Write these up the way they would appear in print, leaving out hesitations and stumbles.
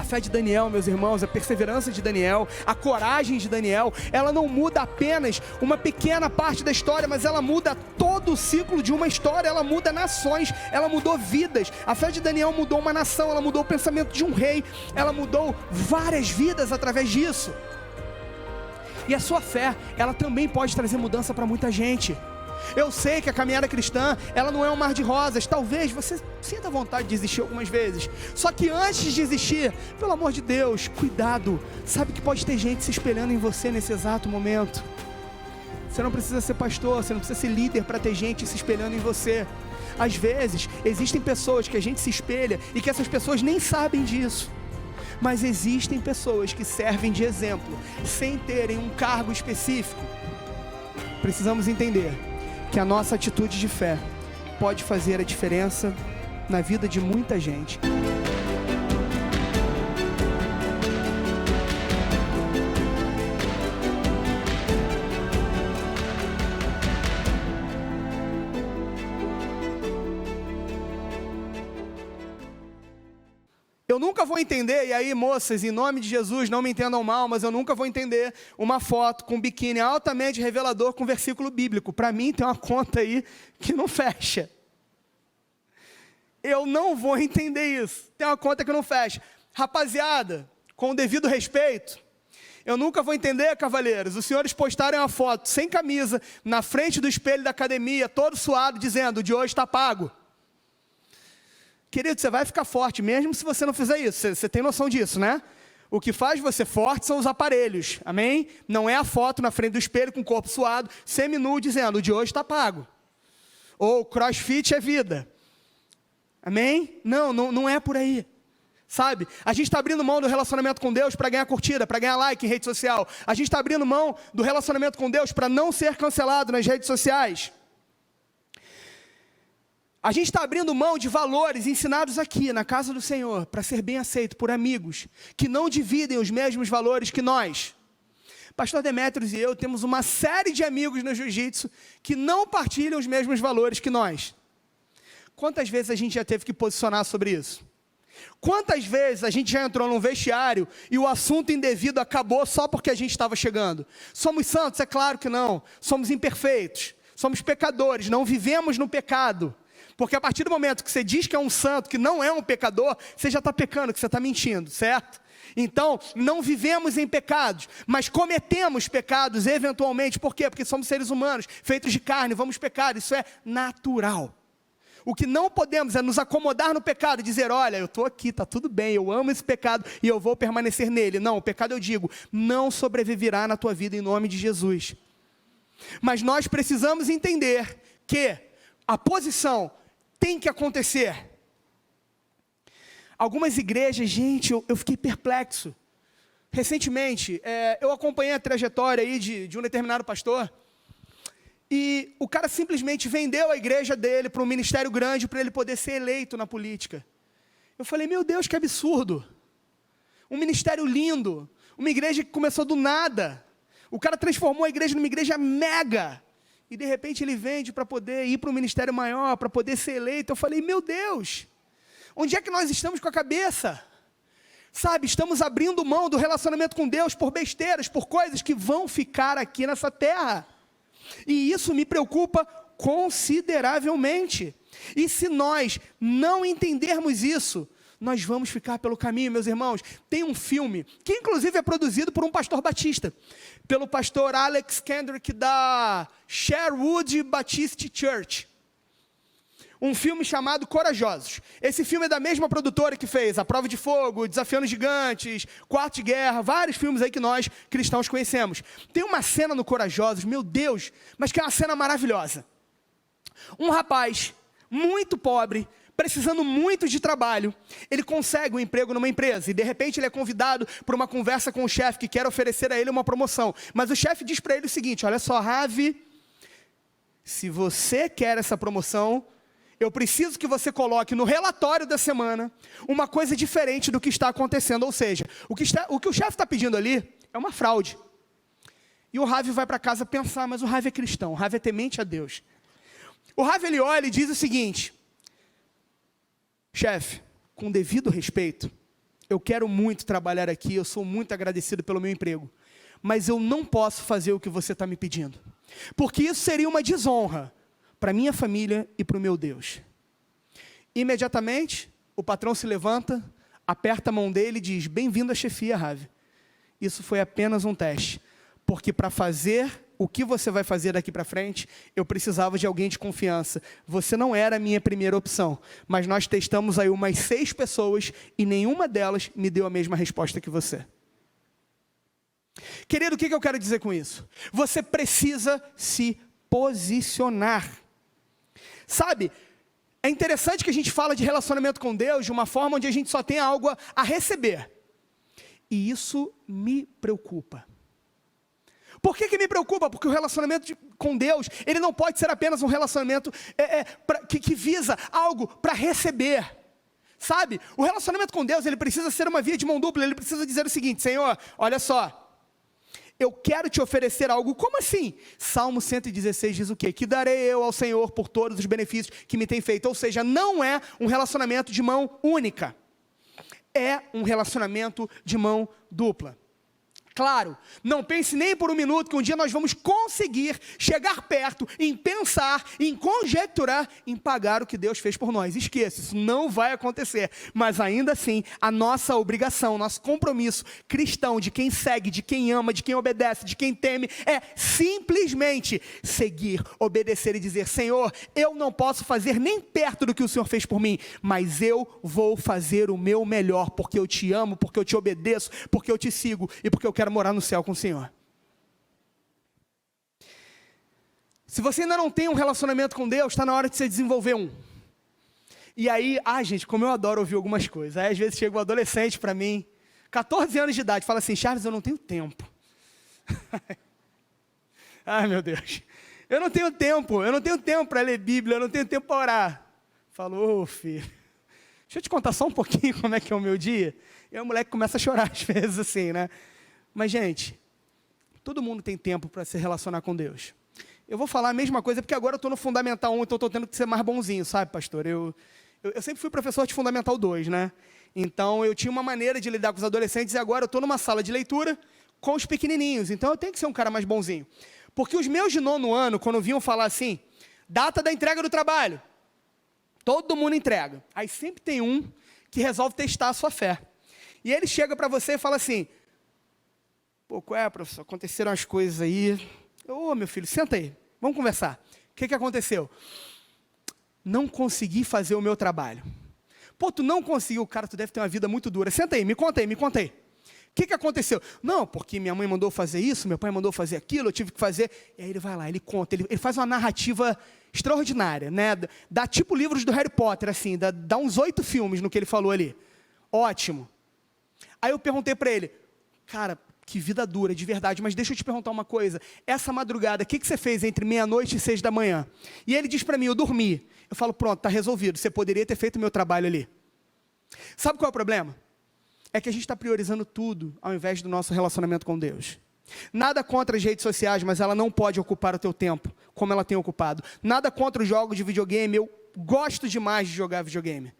fé de Daniel, meus irmãos, a perseverança de Daniel, a coragem de Daniel, ela não muda apenas uma pequena parte da história, mas ela muda todo o ciclo de uma história, ela muda nações, ela mudou vidas. A fé de Daniel mudou uma nação, ela mudou o pensamento de um rei, ela mudou várias vidas através disso. E a sua fé, ela também pode trazer mudança para muita gente. Eu sei que a caminhada cristã, ela não é um mar de rosas. Talvez você sinta vontade de desistir algumas vezes. Só que antes de desistir, pelo amor de Deus, cuidado. Sabe que pode ter gente se espelhando em você nesse exato momento. Você não precisa ser pastor, você não precisa ser líder para ter gente se espelhando em você. Às vezes, existem pessoas que a gente se espelha e que essas pessoas nem sabem disso. Mas existem pessoas que servem de exemplo, sem terem um cargo específico. Precisamos entender que a nossa atitude de fé pode fazer a diferença na vida de muita gente. Eu nunca vou entender, e aí moças, em nome de Jesus, não me entendam mal, mas eu nunca vou entender uma foto com um biquíni altamente revelador com versículo bíblico. Para mim tem uma conta aí que não fecha. Eu não vou entender isso. Tem uma conta que não fecha. Rapaziada, com o devido respeito, eu nunca vou entender, cavalheiros, os senhores postarem uma foto sem camisa, na frente do espelho da academia, todo suado, dizendo, o de hoje está pago. Querido, você vai ficar forte, mesmo se você não fizer isso, você tem noção disso, né? O que faz você forte são os aparelhos, amém? Não é a foto na frente do espelho com o corpo suado, semi-nu, dizendo, o de hoje está pago. Ou crossfit é vida, amém? Não é por aí, sabe? A gente está abrindo mão do relacionamento com Deus para ganhar curtida, para ganhar like em rede social. A gente está abrindo mão do relacionamento com Deus para não ser cancelado nas redes sociais. A gente está abrindo mão de valores ensinados aqui na casa do Senhor para ser bem aceito por amigos que não dividem os mesmos valores que nós. Pastor Demétrios e eu temos uma série de amigos no jiu-jitsu que não partilham os mesmos valores que nós. Quantas vezes a gente já teve que posicionar sobre isso? Quantas vezes a gente já entrou num vestiário e o assunto indevido acabou só porque a gente estava chegando? Somos santos? É claro que não. Somos imperfeitos, somos pecadores, não vivemos no pecado. Porque a partir do momento que você diz que é um santo, que não é um pecador, você já está pecando, que você está mentindo, certo? Então, não vivemos em pecados, mas cometemos pecados eventualmente. Por quê? Porque somos seres humanos, feitos de carne, vamos pecar, isso é natural. O que não podemos é nos acomodar no pecado e dizer, olha, eu estou aqui, está tudo bem, eu amo esse pecado e eu vou permanecer nele. Não, o pecado eu digo, não sobreviverá na tua vida em nome de Jesus. Mas nós precisamos entender que a posição tem que acontecer. Algumas igrejas, gente, eu fiquei perplexo. Recentemente, eu acompanhei a trajetória aí de um determinado pastor, e o cara simplesmente vendeu a igreja dele para um ministério grande para ele poder ser eleito na política. Eu falei, meu Deus, que absurdo. Um ministério lindo, uma igreja que começou do nada. O cara transformou a igreja numa igreja mega. E de repente ele vende para poder ir para um ministério maior, para poder ser eleito. Eu falei, meu Deus, onde é que nós estamos com a cabeça? Sabe, estamos abrindo mão do relacionamento com Deus por besteiras, por coisas que vão ficar aqui nessa terra. E isso me preocupa consideravelmente. E se nós não entendermos isso, nós vamos ficar pelo caminho, meus irmãos. Tem um filme, que inclusive é produzido por um pastor batista, pelo pastor Alex Kendrick da Sherwood Baptist Church. Um filme chamado Corajosos. Esse filme é da mesma produtora que fez A Prova de Fogo, Desafiando Gigantes, Quarto de Guerra, vários filmes aí que nós cristãos conhecemos. Tem uma cena no Corajosos, meu Deus, mas que é uma cena maravilhosa. Um rapaz muito pobre, precisando muito de trabalho, ele consegue um emprego numa empresa, e de repente ele é convidado para uma conversa com o chefe, que quer oferecer a ele uma promoção, mas o chefe diz para ele o seguinte, olha só, Ravi, se você quer essa promoção, eu preciso que você coloque no relatório da semana, uma coisa diferente do que está acontecendo, ou seja, o que o chefe está pedindo ali, é uma fraude, e o Ravi vai para casa pensar, mas o Ravi é cristão, o Ravi é temente a Deus, o Ravi ele olha e diz o seguinte, chefe, com devido respeito, eu quero muito trabalhar aqui, eu sou muito agradecido pelo meu emprego, mas eu não posso fazer o que você está me pedindo, porque isso seria uma desonra para minha família e para o meu Deus. Imediatamente, o patrão se levanta, aperta a mão dele e diz: bem-vindo à chefia, Ravi. Isso foi apenas um teste, porque para fazer o que você vai fazer daqui para frente, eu precisava de alguém de confiança. Você não era a minha primeira opção, mas nós testamos aí umas 6 pessoas e nenhuma delas me deu a mesma resposta que você. Querido, o que eu quero dizer com isso? Você precisa se posicionar. Sabe, é interessante que a gente fala de relacionamento com Deus de uma forma onde a gente só tem algo a receber. E isso me preocupa. Por que me preocupa? Porque o relacionamento com Deus, ele não pode ser apenas um relacionamento que visa algo para receber. Sabe? O relacionamento com Deus, ele precisa ser uma via de mão dupla. Ele precisa dizer o seguinte: Senhor, olha só, eu quero te oferecer algo. Como assim? Salmo 116 diz o quê? Que darei eu ao Senhor por todos os benefícios que me tem feito. Ou seja, não é um relacionamento de mão única. É um relacionamento de mão dupla. Claro, não pense nem por um minuto que um dia nós vamos conseguir chegar perto, em pensar, em conjecturar, em pagar o que Deus fez por nós. Esqueça, isso não vai acontecer. Mas ainda assim, a nossa obrigação, nosso compromisso cristão, de quem segue, de quem ama, de quem obedece, de quem teme, é simplesmente seguir, obedecer e dizer: Senhor, eu não posso fazer nem perto do que o Senhor fez por mim, mas eu vou fazer o meu melhor, porque eu te amo, porque eu te obedeço, porque eu te sigo e porque eu quero morar no céu com o Senhor. Se você ainda não tem um relacionamento com Deus, está na hora de você desenvolver um. E aí, gente, como eu adoro ouvir algumas coisas. Aí às vezes chega um adolescente para mim, 14 anos de idade, fala assim: Charles, eu não tenho tempo. Ai, meu Deus. Eu não tenho tempo para ler Bíblia, eu não tenho tempo para orar. Falou, filho, deixa eu te contar só um pouquinho como é que é o meu dia. E aí o moleque começa a chorar às vezes assim, né? Mas, gente, todo mundo tem tempo para se relacionar com Deus. Eu vou falar a mesma coisa, porque agora eu estou no Fundamental 1, então eu estou tendo que ser mais bonzinho, sabe, pastor? Eu sempre fui professor de Fundamental 2, né? Então, eu tinha uma maneira de lidar com os adolescentes, e agora eu estou numa sala de leitura com os pequenininhos. Então, eu tenho que ser um cara mais bonzinho. Porque os meus de 9º ano, quando vinham falar assim, data da entrega do trabalho, todo mundo entrega. Aí sempre tem um que resolve testar a sua fé. E ele chega para você e fala assim: pô, qual é, professor? Aconteceram as coisas aí. Ô, meu filho, senta aí, vamos conversar. O que aconteceu? Não consegui fazer o meu trabalho. Pô, tu não conseguiu, cara, tu deve ter uma vida muito dura. Senta aí, me conta aí. O que aconteceu? Não, porque minha mãe mandou fazer isso, meu pai mandou fazer aquilo, eu tive que fazer. E aí ele vai lá, ele conta, ele faz uma narrativa extraordinária, né? Dá tipo livros do Harry Potter, assim, dá uns 8 filmes no que ele falou ali. Ótimo. Aí eu perguntei para ele: cara, que vida dura, de verdade, mas deixa eu te perguntar uma coisa. Essa madrugada, o que você fez entre meia-noite e 6 da manhã? E ele diz para mim: eu dormi. Eu falo: pronto, está resolvido, você poderia ter feito o meu trabalho ali. Sabe qual é o problema? É que a gente está priorizando tudo, ao invés do nosso relacionamento com Deus. Nada contra as redes sociais, mas ela não pode ocupar o teu tempo, como ela tem ocupado. Nada contra os jogos de videogame, eu gosto demais de jogar videogame.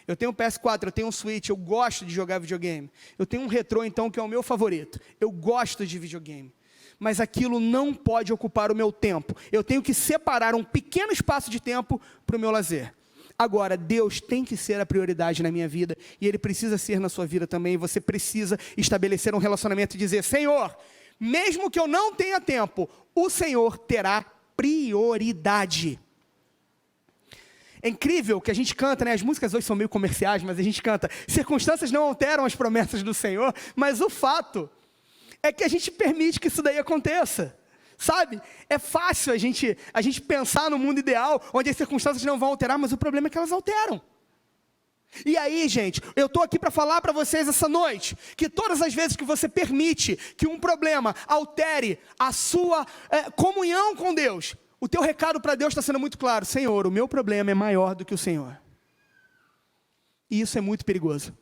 Eu tenho um PS4, eu tenho um Switch, eu gosto de jogar videogame. Eu tenho um retrô, então, que é o meu favorito. Eu gosto de videogame. Mas aquilo não pode ocupar o meu tempo. Eu tenho que separar um pequeno espaço de tempo para o meu lazer. Agora, Deus tem que ser a prioridade na minha vida, e Ele precisa ser na sua vida também. Você precisa estabelecer um relacionamento e dizer: Senhor, mesmo que eu não tenha tempo, o Senhor terá prioridade. É incrível que a gente canta, né? As músicas hoje são meio comerciais, mas a gente canta: circunstâncias não alteram as promessas do Senhor, mas o fato é que a gente permite que isso daí aconteça, sabe? É fácil a gente pensar no mundo ideal, onde as circunstâncias não vão alterar, mas o problema é que elas alteram. E aí, gente, eu estou aqui para falar para vocês essa noite, que todas as vezes que você permite que um problema altere a sua comunhão com Deus, o teu recado para Deus está sendo muito claro: Senhor, o meu problema é maior do que o Senhor. E isso é muito perigoso.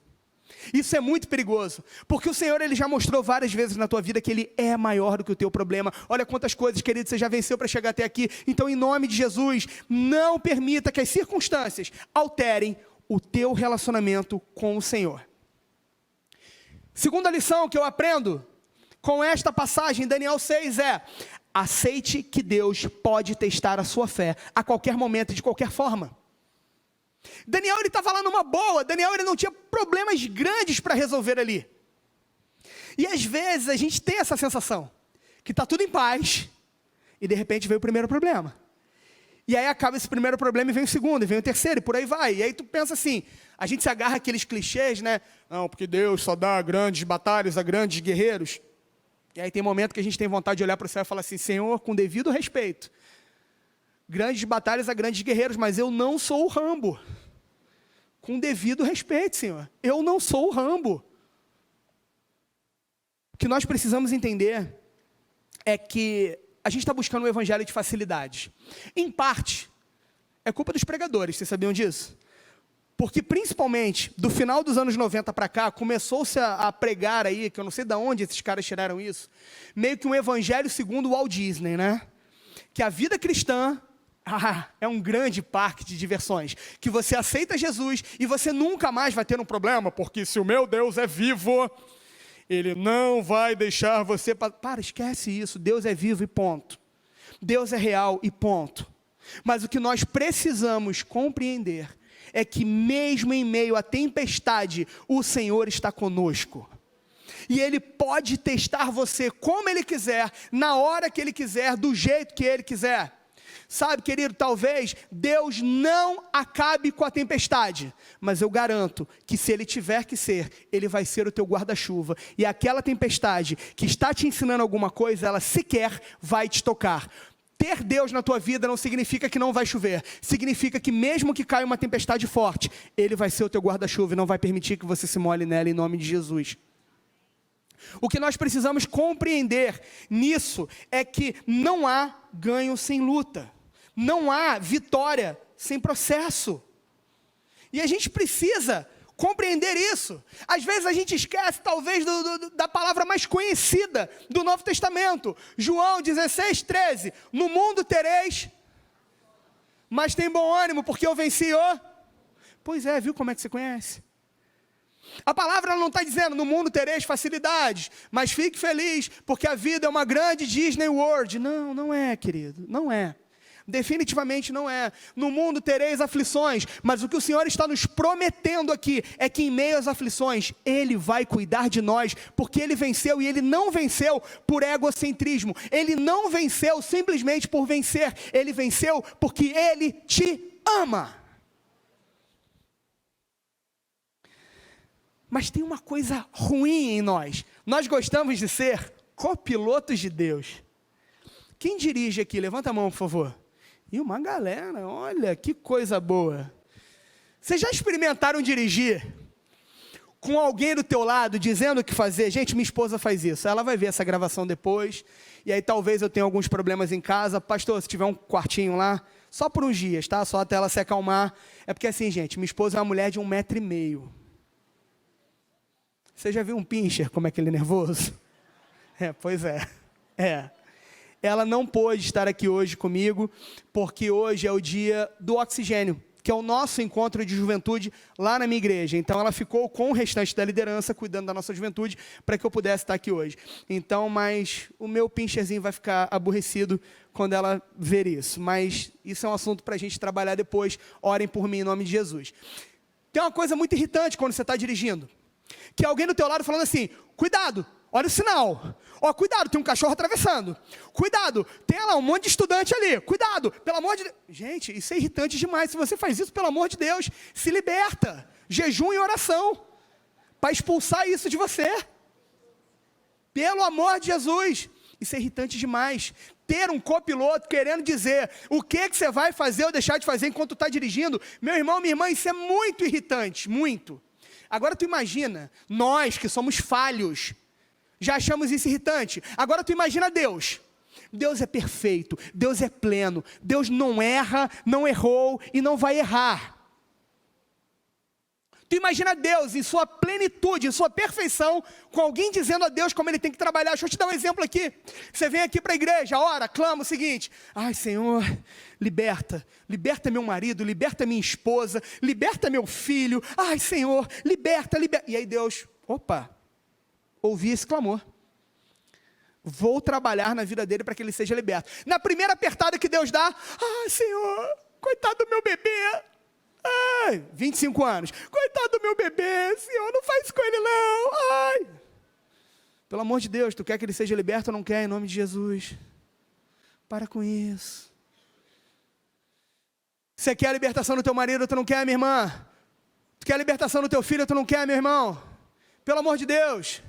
Isso é muito perigoso, porque o Senhor, Ele já mostrou várias vezes na tua vida que Ele é maior do que o teu problema. Olha quantas coisas, querido, você já venceu para chegar até aqui. Então, em nome de Jesus, não permita que as circunstâncias alterem o teu relacionamento com o Senhor. Segunda lição que eu aprendo com esta passagem, Daniel 6, aceite que Deus pode testar a sua fé a qualquer momento e de qualquer forma. Daniel, ele estava lá numa boa, Daniel, ele não tinha problemas grandes para resolver ali. E às vezes a gente tem essa sensação, que está tudo em paz, e de repente veio o primeiro problema. E aí acaba esse primeiro problema e vem o segundo, e vem o terceiro, e por aí vai. E aí tu pensa assim, a gente se agarra àqueles clichês, né? Não, porque Deus só dá grandes batalhas a grandes guerreiros. E aí tem momento que a gente tem vontade de olhar para o céu e falar assim, Senhor, com devido respeito, grandes batalhas a grandes guerreiros, mas eu não sou o Rambo. Com devido respeito, Senhor, eu não sou o Rambo. O que nós precisamos entender é que a gente está buscando um evangelho de facilidades. Em parte, é culpa dos pregadores, vocês sabiam disso? Porque principalmente, do final dos anos 90 para cá, começou-se a pregar aí, que eu não sei de onde esses caras tiraram isso, meio que um evangelho segundo o Walt Disney, né? Que a vida cristã é um grande parque de diversões, que você aceita Jesus e você nunca mais vai ter um problema, porque se o meu Deus é vivo, Ele não vai deixar você... Para, esquece isso, Deus é vivo e ponto. Deus é real e ponto. Mas o que nós precisamos compreender é que mesmo em meio à tempestade, o Senhor está conosco. E Ele pode testar você como Ele quiser, na hora que Ele quiser, do jeito que Ele quiser. Sabe, querido, talvez Deus não acabe com a tempestade, mas eu garanto que se Ele tiver que ser, Ele vai ser o teu guarda-chuva. E aquela tempestade que está te ensinando alguma coisa, ela sequer vai te tocar. Ter Deus na tua vida não significa que não vai chover. Significa que mesmo que caia uma tempestade forte, Ele vai ser o teu guarda-chuva e não vai permitir que você se molhe nela em nome de Jesus. O que nós precisamos compreender nisso é que não há ganho sem luta. Não há vitória sem processo. E a gente precisa compreender isso. Às vezes a gente esquece talvez da palavra mais conhecida do Novo Testamento. João 16, 13. No mundo tereis, mas tem bom ânimo, porque eu venci o... Pois é, viu como é que você conhece? A palavra não está dizendo, no mundo tereis facilidades, mas fique feliz, porque a vida é uma grande Disney World. Não, não é, querido, não é. Definitivamente não é. No mundo tereis aflições, mas o que o Senhor está nos prometendo aqui é que em meio às aflições, Ele vai cuidar de nós, porque Ele venceu, e Ele não venceu por egocentrismo, Ele não venceu simplesmente por vencer, Ele venceu porque Ele te ama. Mas tem uma coisa ruim em nós, nós gostamos de ser copilotos de Deus. Quem dirige aqui? Levanta a mão, por favor. E uma galera, olha que coisa boa. Vocês já experimentaram dirigir com alguém do teu lado dizendo o que fazer? Gente, minha esposa faz isso, ela vai ver essa gravação depois, e aí talvez eu tenha alguns problemas em casa. Pastor, se tiver um quartinho lá, só por uns dias, tá? Só até ela se acalmar. É porque assim, gente, minha esposa é uma mulher de 1,5 m. Você já viu um pincher, como é que ele é nervoso? Pois é. Ela não pôde estar aqui hoje comigo, porque hoje é o dia do oxigênio, que é o nosso encontro de juventude lá na minha igreja. Então ela ficou com o restante da liderança, cuidando da nossa juventude, para que eu pudesse estar aqui hoje. Então, mas o meu pincherzinho vai ficar aborrecido quando ela ver isso. Mas isso é um assunto para a gente trabalhar depois. Orem por mim em nome de Jesus. Tem uma coisa muito irritante quando você está dirigindo, que é alguém do teu lado falando assim, cuidado, olha o sinal. Ó, cuidado, tem um cachorro atravessando. Cuidado, tem lá um monte de estudante ali. Cuidado, pelo amor de Deus. Gente, isso é irritante demais. Se você faz isso, pelo amor de Deus, se liberta. Jejum e oração para expulsar isso de você. Pelo amor de Jesus. Isso é irritante demais. Ter um copiloto querendo dizer o que você vai fazer ou deixar de fazer enquanto está dirigindo. Meu irmão, minha irmã, isso é muito irritante, muito. Agora tu imagina, nós que somos falhos, já achamos isso irritante. Agora tu imagina Deus. Deus é perfeito, Deus é pleno, Deus não erra, não errou e não vai errar. Tu imagina Deus em sua plenitude, em sua perfeição, com alguém dizendo a Deus como Ele tem que trabalhar. Deixa eu te dar um exemplo aqui. Você vem aqui para a igreja, ora, clama o seguinte: ai Senhor, liberta meu marido, liberta minha esposa, liberta meu filho, ai Senhor, liberta. E aí Deus, opa, ouvir esse clamor. Vou trabalhar na vida dele para que ele seja liberto. Na primeira apertada que Deus dá, Senhor, coitado do meu bebê. 25 anos. Coitado do meu bebê, Senhor, não faz isso com ele não. Pelo amor de Deus, tu quer que ele seja liberto ou não quer, em nome de Jesus? Para com isso. Você quer a libertação do teu marido, tu não quer, minha irmã? Tu quer a libertação do teu filho, tu não quer, meu irmão? Pelo amor de Deus.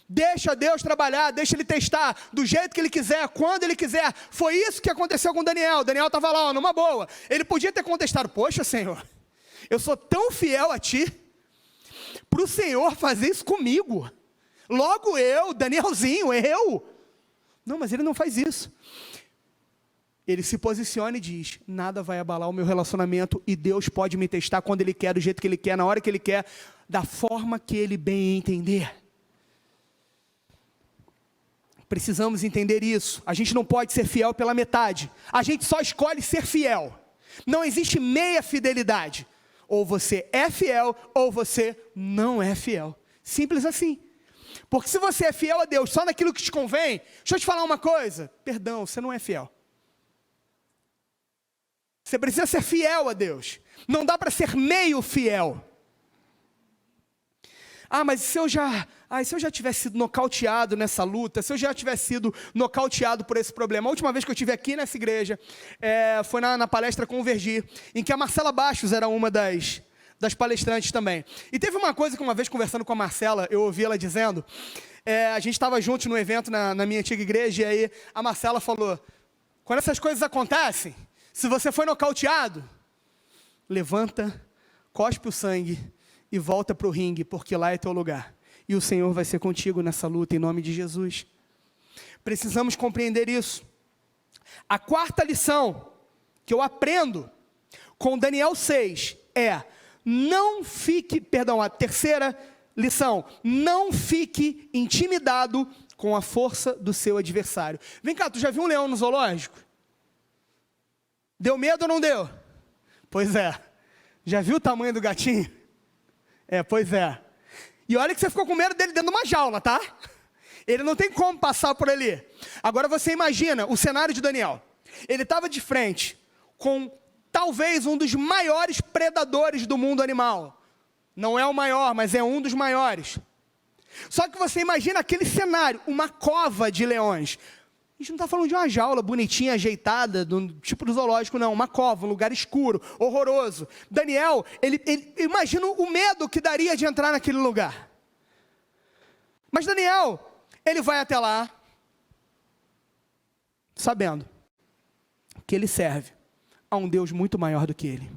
Deixa Deus trabalhar, deixa Ele testar do jeito que Ele quiser, quando Ele quiser. Foi isso que aconteceu com Daniel. Daniel estava lá, numa boa. Ele podia ter contestado, poxa, Senhor, eu sou tão fiel a Ti, para o Senhor fazer isso comigo. Logo eu, Danielzinho, eu. Não, mas ele não faz isso. Ele se posiciona e diz, nada vai abalar o meu relacionamento e Deus pode me testar quando Ele quer, do jeito que Ele quer, na hora que Ele quer, da forma que Ele bem entender. Precisamos entender isso. A gente não pode ser fiel pela metade. A gente só escolhe ser fiel. Não existe meia fidelidade. Ou você é fiel, ou você não é fiel. Simples assim. Porque se você é fiel a Deus só naquilo que te convém, deixa eu te falar uma coisa. Perdão, você não é fiel. Você precisa ser fiel a Deus. Não dá para ser meio fiel. Mas se eu já tivesse sido nocauteado nessa luta, se eu já tivesse sido nocauteado por esse problema. A última vez que eu estive aqui nessa igreja, foi na palestra Convergir, em que a Marcela Bastos era uma das palestrantes também. E teve uma coisa que uma vez conversando com a Marcela, eu ouvi ela dizendo, a gente estava juntos no evento na minha antiga igreja, e aí a Marcela falou, quando essas coisas acontecem, se você foi nocauteado, levanta, cospe o sangue, e volta para o ringue, porque lá é teu lugar. E o Senhor vai ser contigo nessa luta, em nome de Jesus. Precisamos compreender isso. A quarta lição que eu aprendo com Daniel 6 a terceira lição, não fique intimidado com a força do seu adversário. Vem cá, tu já viu um leão no zoológico? Deu medo ou não deu? Pois é. Já viu o tamanho do gatinho? Pois é. E olha que você ficou com medo dele dentro de uma jaula, tá? Ele não tem como passar por ali. Agora você imagina o cenário de Daniel. Ele estava de frente com talvez um dos maiores predadores do mundo animal. Não é o maior, mas é um dos maiores. Só que você imagina aquele cenário, uma cova de leões. A gente não está falando de uma jaula bonitinha, ajeitada, do tipo do zoológico, não. Uma cova, um lugar escuro, horroroso. Daniel, ele imagina o medo que daria de entrar naquele lugar. Mas Daniel, ele vai até lá, sabendo que ele serve a um Deus muito maior do que ele.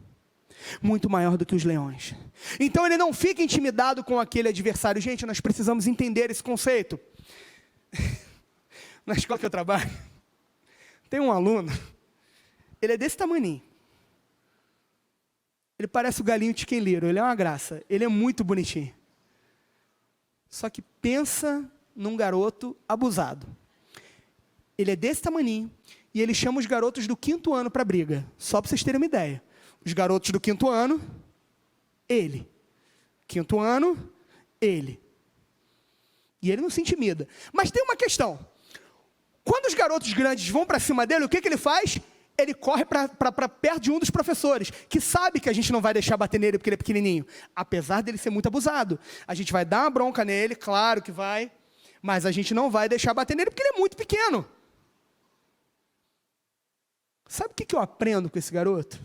Muito maior do que os leões. Então ele não fica intimidado com aquele adversário. Gente, nós precisamos entender esse conceito. Na escola que eu trabalho, tem um aluno, ele é desse tamaninho. Ele parece o galinho Chicken Little, ele é uma graça, ele é muito bonitinho. Só que pensa num garoto abusado. Ele é desse tamaninho, e ele chama os garotos do 5º ano para briga, só para vocês terem uma ideia. Os garotos do 5º ano, ele. 5º ano, ele. E ele não se intimida. Mas tem uma questão. Quando os garotos grandes vão para cima dele, o que ele faz? Ele corre para perto de um dos professores, que sabe que a gente não vai deixar bater nele porque ele é pequenininho. Apesar dele ser muito abusado. A gente vai dar uma bronca nele, claro que vai, mas a gente não vai deixar bater nele porque ele é muito pequeno. Sabe o que eu aprendo com esse garoto?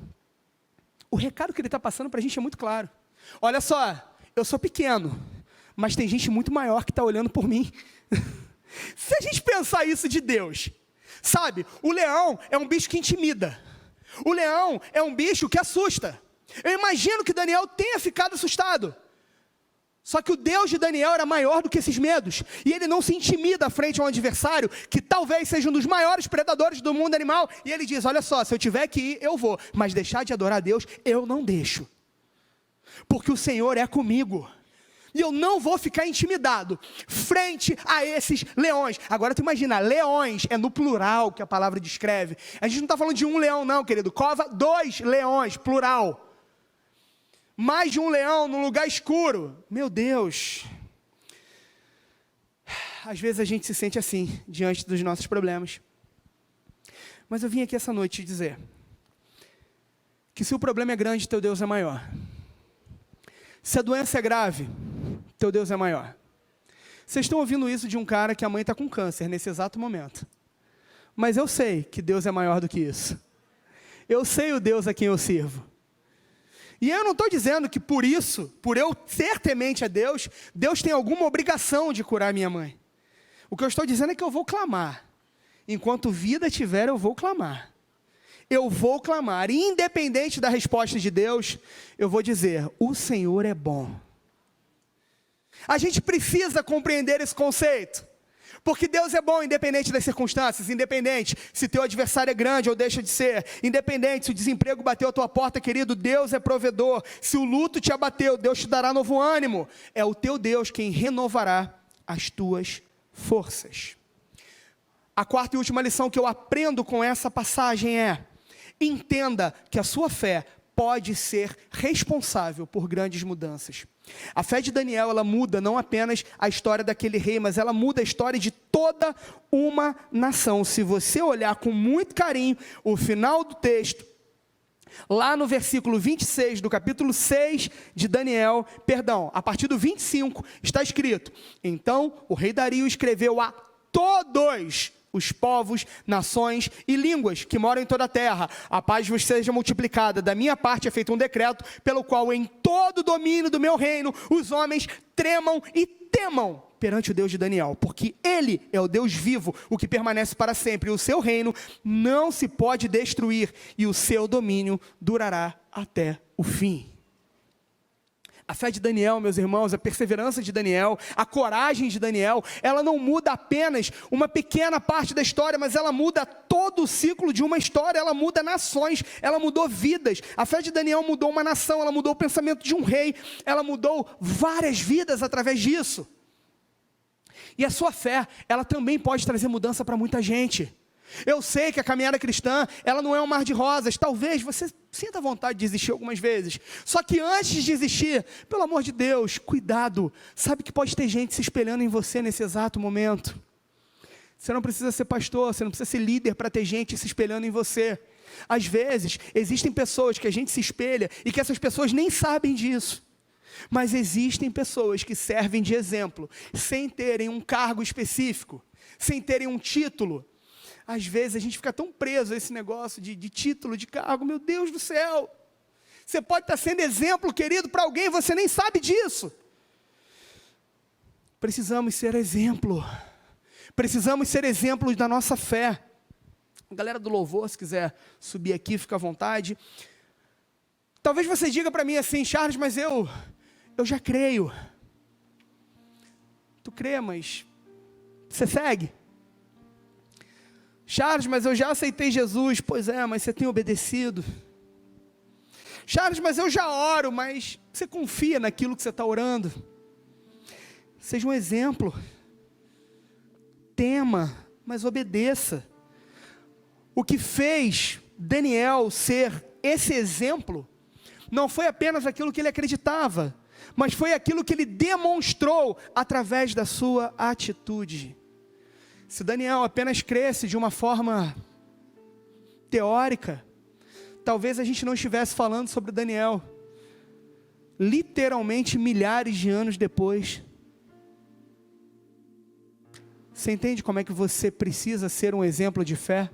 O recado que ele está passando para a gente é muito claro. Olha só, eu sou pequeno, mas tem gente muito maior que está olhando por mim. Se a gente pensar isso de Deus, sabe, o leão é um bicho que intimida. O leão é um bicho que assusta. Eu imagino que Daniel tenha ficado assustado. Só que o Deus de Daniel era maior do que esses medos. E ele não se intimida frente a um adversário que talvez seja um dos maiores predadores do mundo animal. E ele diz, olha só, se eu tiver que ir, eu vou. Mas deixar de adorar a Deus, eu não deixo. Porque o Senhor é comigo. E eu não vou ficar intimidado frente a esses leões. Agora tu imagina, leões é no plural que a palavra descreve. A gente não está falando de um leão não, querido. Cova, 2 leões, plural. Mais de um leão num lugar escuro. Meu Deus. Às vezes a gente se sente assim, diante dos nossos problemas. Mas eu vim aqui essa noite te dizer que se o problema é grande, teu Deus é maior. Se a doença é grave, teu Deus é maior. Vocês estão ouvindo isso de um cara que a mãe está com câncer nesse exato momento. Mas eu sei que Deus é maior do que isso. Eu sei o Deus a quem eu sirvo. E eu não estou dizendo que por isso, por eu ser temente a Deus, Deus tem alguma obrigação de curar minha mãe. O que eu estou dizendo é que eu vou clamar. Enquanto vida tiver, eu vou clamar. Eu vou clamar. E independente da resposta de Deus, eu vou dizer, o Senhor é bom. A gente precisa compreender esse conceito. Porque Deus é bom, independente das circunstâncias, independente se teu adversário é grande ou deixa de ser, independente se o desemprego bateu a tua porta, querido, Deus é provedor. Se o luto te abateu, Deus te dará novo ânimo. É o teu Deus quem renovará as tuas forças. A quarta e última lição que eu aprendo com essa passagem é: entenda que a sua fé pode ser responsável por grandes mudanças. A fé de Daniel, ela muda não apenas a história daquele rei, mas ela muda a história de toda uma nação. Se você olhar com muito carinho o final do texto, lá no versículo 26 do capítulo 6 de Daniel, a partir do 25, está escrito: então o rei Dario escreveu a todos os povos, nações e línguas que moram em toda a terra: a paz vos seja multiplicada. Da minha parte é feito um decreto, pelo qual em todo o domínio do meu reino, os homens tremam e temam perante o Deus de Daniel, porque Ele é o Deus vivo, o que permanece para sempre, e o seu reino não se pode destruir, e o seu domínio durará até o fim. A fé de Daniel, meus irmãos, a perseverança de Daniel, a coragem de Daniel, ela não muda apenas uma pequena parte da história, mas ela muda todo o ciclo de uma história, ela muda nações, ela mudou vidas. A fé de Daniel mudou uma nação, ela mudou o pensamento de um rei, ela mudou várias vidas através disso. E a sua fé, ela também pode trazer mudança para muita gente. Eu sei que a caminhada cristã, ela não é um mar de rosas. Talvez você sinta vontade de desistir algumas vezes. Só que antes de desistir, pelo amor de Deus, cuidado. Sabe que pode ter gente se espelhando em você nesse exato momento. Você não precisa ser pastor, você não precisa ser líder para ter gente se espelhando em você. Às vezes, existem pessoas que a gente se espelha e que essas pessoas nem sabem disso. Mas existem pessoas que servem de exemplo, sem terem um cargo específico, sem terem um título. Às vezes a gente fica tão preso a esse negócio de título, de cargo. Meu Deus do céu, você pode estar sendo exemplo, querido, para alguém, você nem sabe disso. Precisamos ser exemplo. Precisamos ser exemplos da nossa fé. Galera do louvor, se quiser subir aqui, fica à vontade. Talvez você diga para mim assim: Charles, mas eu já creio. Tu crê, mas você segue? Charles, mas eu já aceitei Jesus. Pois é, mas você tem obedecido. Charles, mas eu já oro, mas você confia naquilo que você está orando? Seja um exemplo. Tema, mas obedeça. O que fez Daniel ser esse exemplo não foi apenas aquilo que ele acreditava, mas foi aquilo que ele demonstrou através da sua atitude. Se Daniel apenas cresce de uma forma teórica, talvez a gente não estivesse falando sobre Daniel, literalmente milhares de anos depois. Você entende como é que você precisa ser um exemplo de fé?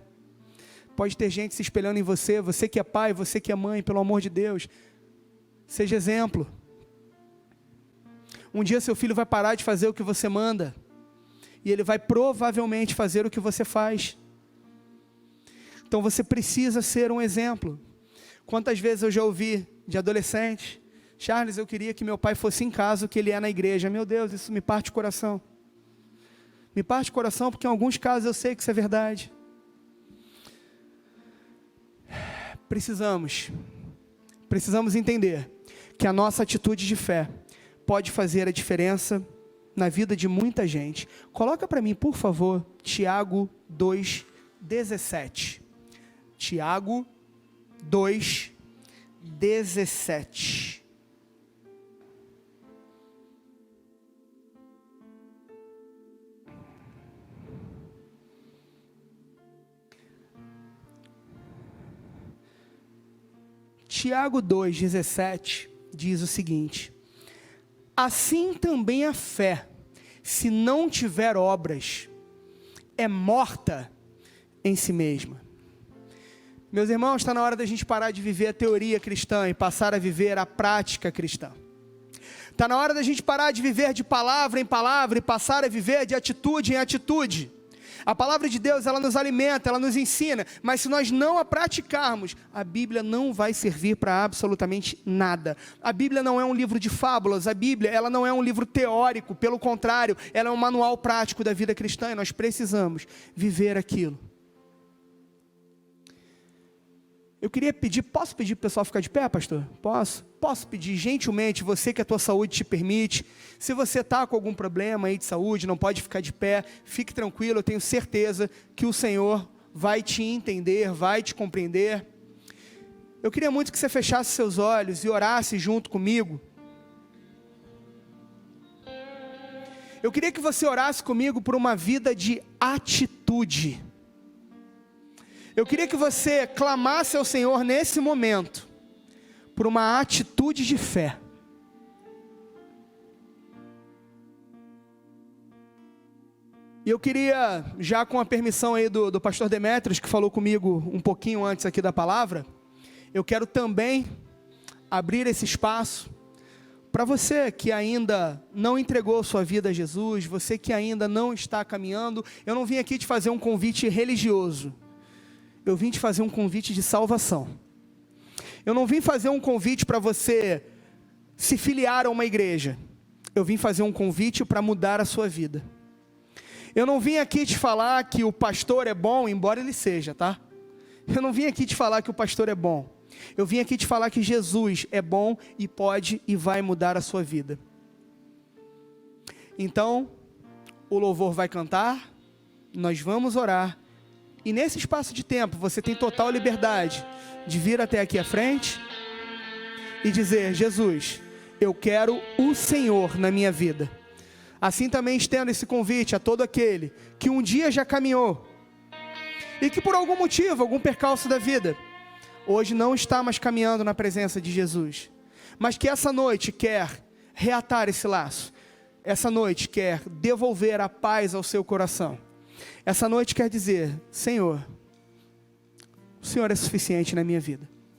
Pode ter gente se espelhando em você, você que é pai, você que é mãe, pelo amor de Deus, seja exemplo. Um dia seu filho vai parar de fazer o que você manda, e ele vai provavelmente fazer o que você faz. Então você precisa ser um exemplo. Quantas vezes eu já ouvi de adolescente: Charles, eu queria que meu pai fosse em casa o que ele é na igreja. Meu Deus, isso me parte o coração. Me parte o coração porque em alguns casos eu sei que isso é verdade. Precisamos entender que a nossa atitude de fé pode fazer a diferença na vida de muita gente. Coloca para mim, por favor, Tiago 2:17. Tiago 2:17. Tiago 2,17 diz o seguinte: assim também a fé, se não tiver obras, é morta em si mesma. Meus irmãos, está na hora da gente parar de viver a teoria cristã e passar a viver a prática cristã. Está na hora da gente parar de viver de palavra em palavra e passar a viver de atitude em atitude. A palavra de Deus, ela nos alimenta, ela nos ensina, mas se nós não a praticarmos, a Bíblia não vai servir para absolutamente nada. A Bíblia não é um livro de fábulas, a Bíblia, ela não é um livro teórico, pelo contrário, ela é um manual prático da vida cristã e nós precisamos viver aquilo. Eu queria pedir, posso pedir para o pessoal ficar de pé, pastor? Posso? Posso pedir gentilmente, você que a tua saúde te permite, se você está com algum problema aí de saúde, não pode ficar de pé, fique tranquilo, eu tenho certeza que o Senhor vai te entender, vai te compreender. Eu queria muito que você fechasse seus olhos e orasse junto comigo. Eu queria que você orasse comigo por uma vida de atitude. Eu queria que você clamasse ao Senhor nesse momento, por uma atitude de fé. E eu queria, já com a permissão aí do pastor Demetrios, que falou comigo um pouquinho antes aqui da palavra, eu quero também abrir esse espaço para você que ainda não entregou sua vida a Jesus, você que ainda não está caminhando. Eu não vim aqui te fazer um convite religioso. Eu vim te fazer um convite de salvação. Eu não vim fazer um convite para você se filiar a uma igreja. Eu vim fazer um convite para mudar a sua vida. Eu não vim aqui te falar que o pastor é bom, embora ele seja, tá? Eu não vim aqui te falar que o pastor é bom. Eu vim aqui te falar que Jesus é bom e pode e vai mudar a sua vida. Então, o louvor vai cantar, nós vamos orar. E nesse espaço de tempo, você tem total liberdade de vir até aqui à frente e dizer: Jesus, eu quero o Senhor na minha vida. Assim também estendo esse convite a todo aquele que um dia já caminhou e que por algum motivo, algum percalço da vida, hoje não está mais caminhando na presença de Jesus, mas que essa noite quer reatar esse laço, essa noite quer devolver a paz ao seu coração. Essa noite quer dizer: Senhor, o Senhor é suficiente na minha vida.